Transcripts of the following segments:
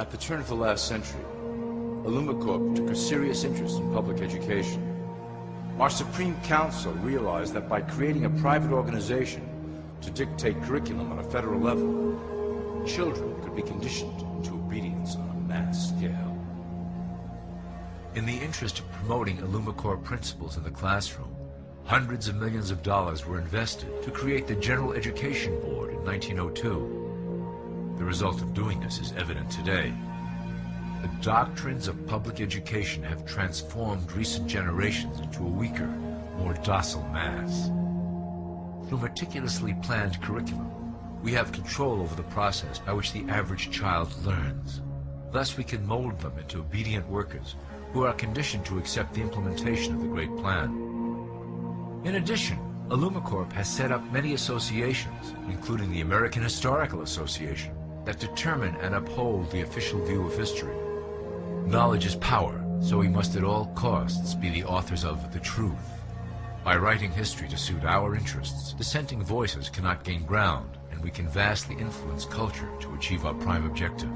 At the turn of the last century, IllumiCorp took a serious interest in public education. Our Supreme Council realized that by creating a private organization to dictate curriculum on a federal level, children could be conditioned to obedience on a mass scale. In the interest of promoting IllumiCorp principles in the classroom, hundreds of millions of dollars were invested to create the General Education Board in 1902. The result of doing this is evident today. The doctrines of public education have transformed recent generations into a weaker, more docile mass. Through meticulously planned curriculum, we have control over the process by which the average child learns. Thus we can mold them into obedient workers who are conditioned to accept the implementation of the Great Plan. In addition, IllumiCorp has set up many associations, including the American Historical Association, that determine and uphold the official view of history. Knowledge is power, so we must at all costs be the authors of the truth. By writing history to suit our interests, dissenting voices cannot gain ground, and we can vastly influence culture to achieve our prime objective.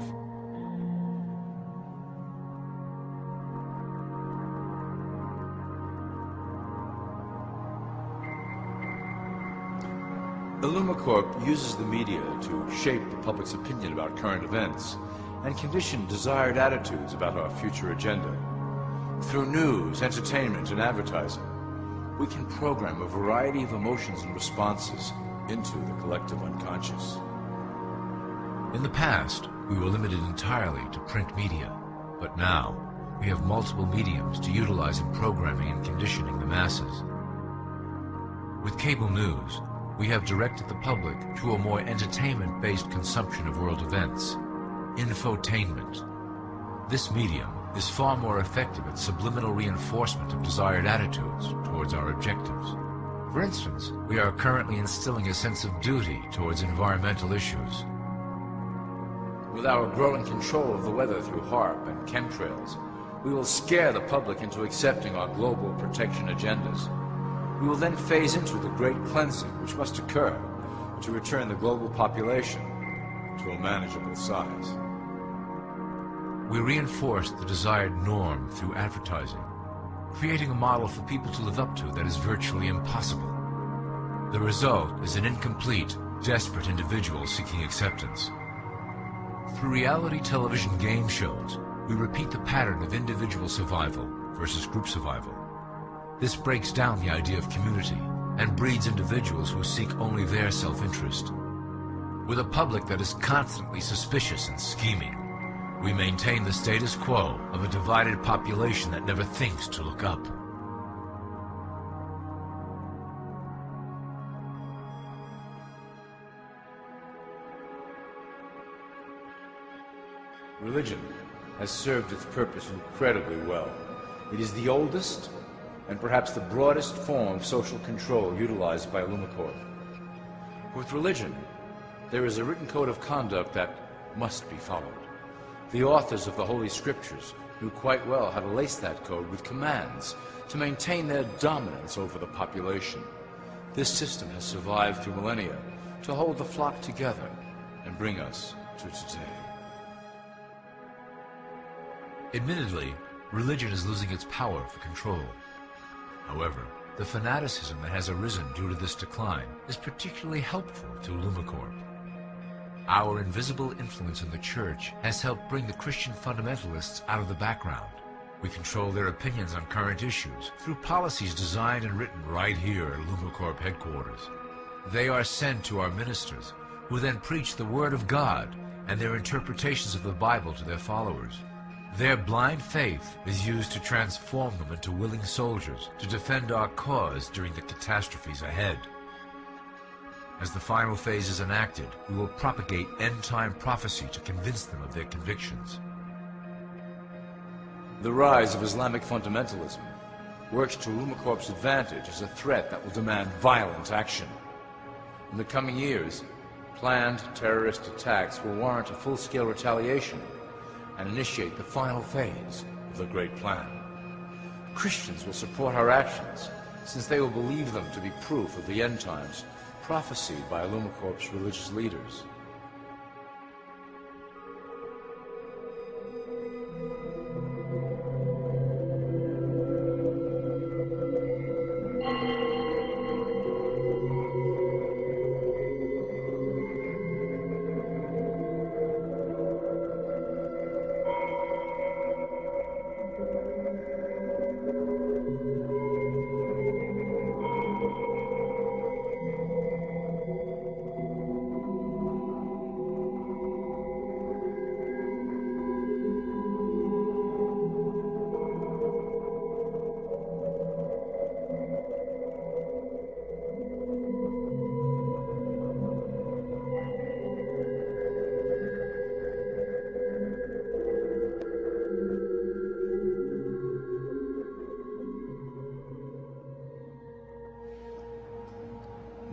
IllumiCorp uses the media to shape the public's opinion about current events and condition desired attitudes about our future agenda. Through news, entertainment, and advertising, we can program a variety of emotions and responses into the collective unconscious. In the past, we were limited entirely to print media, but now we have multiple mediums to utilize in programming and conditioning the masses. With cable news, we have directed the public to a more entertainment-based consumption of world events, infotainment. This medium is far more effective at subliminal reinforcement of desired attitudes towards our objectives. For instance, we are currently instilling a sense of duty towards environmental issues. With our growing control of the weather through HAARP and chemtrails, we will scare the public into accepting our global protection agendas. We will then phase into the great cleansing which must occur to return the global population to a manageable size. We reinforce the desired norm through advertising, creating a model for people to live up to that is virtually impossible. The result is an incomplete, desperate individual seeking acceptance. Through reality television game shows, we repeat the pattern of individual survival versus group survival. This breaks down the idea of community and breeds individuals who seek only their self-interest. With a public that is constantly suspicious and scheming, we maintain the status quo of a divided population that never thinks to look up. Religion has served its purpose incredibly well. It is the oldest and perhaps the broadest form of social control utilized by IllumiCorp. With religion, there is a written code of conduct that must be followed. The authors of the Holy Scriptures knew quite well how to lace that code with commands to maintain their dominance over the population. This system has survived through millennia to hold the flock together and bring us to today. Admittedly, religion is losing its power for control. However, the fanaticism that has arisen due to this decline is particularly helpful to IllumiCorp. Our invisible influence in the Church has helped bring the Christian fundamentalists out of the background. We control their opinions on current issues through policies designed and written right here at IllumiCorp headquarters. They are sent to our ministers, who then preach the Word of God and their interpretations of the Bible to their followers. Their blind faith is used to transform them into willing soldiers to defend our cause during the catastrophes ahead. As the final phase is enacted, we will propagate end-time prophecy to convince them of their convictions. The rise of Islamic fundamentalism works to IllumiCorp's advantage as a threat that will demand violent action. In the coming years, planned terrorist attacks will warrant a full-scale retaliation and initiate the final phase of the Great Plan. Christians will support our actions, since they will believe them to be proof of the end times prophesied by IllumiCorp's religious leaders.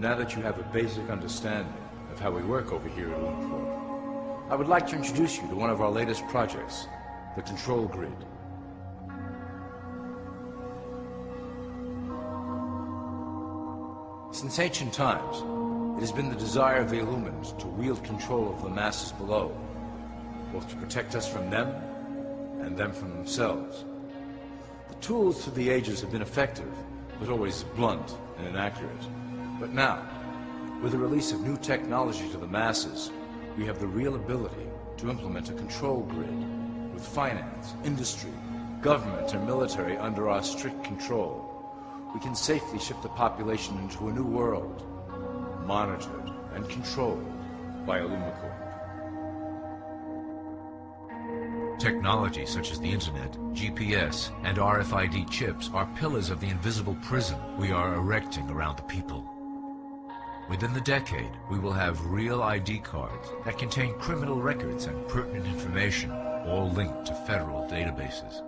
Now that you have a basic understanding of how we work over here at IllumiCorp, I would like to introduce you to one of our latest projects, the Control Grid. Since ancient times, it has been the desire of the Illuminants to wield control of the masses below, both to protect us from them and them from themselves. The tools through the ages have been effective, but always blunt and inaccurate. But now, with the release of new technology to the masses, we have the real ability to implement a control grid with finance, industry, government, and military under our strict control. We can safely shift the population into a new world, monitored and controlled by IllumiCorp. Technology such as the Internet, GPS, and RFID chips are pillars of the invisible prison we are erecting around the people. Within the decade, we will have real ID cards that contain criminal records and pertinent information, all linked to federal databases.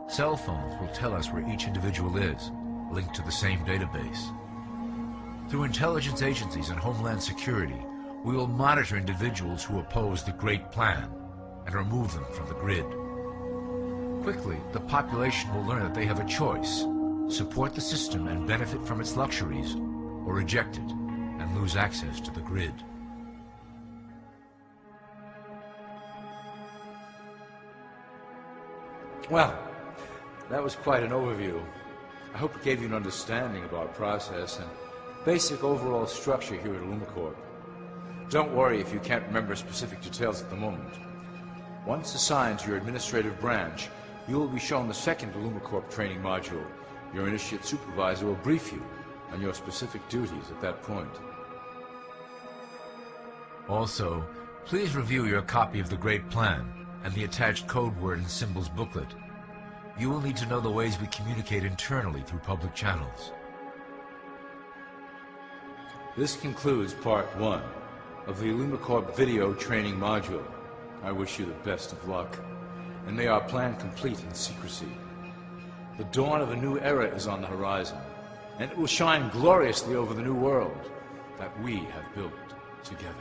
Cell phones will tell us where each individual is, linked to the same database. Through intelligence agencies and Homeland Security, we will monitor individuals who oppose the Great Plan and remove them from the grid. Quickly, the population will learn that they have a choice: support the system and benefit from its luxuries, or reject it and lose access to the grid. Well, that was quite an overview. I hope it gave you an understanding of our process and basic overall structure here at IllumiCorp. Don't worry if you can't remember specific details at the moment. Once assigned to your administrative branch, you will be shown the second IllumiCorp training module. Your initiate supervisor will brief you on your specific duties at that point. Also, please review your copy of the Great Plan and the attached code word and symbols booklet. You will need to know the ways we communicate internally through public channels. This concludes Part 1 of the IllumiCorp video training module. I wish you the best of luck, and may our plan complete in secrecy. The dawn of a new era is on the horizon, and it will shine gloriously over the new world that we have built together.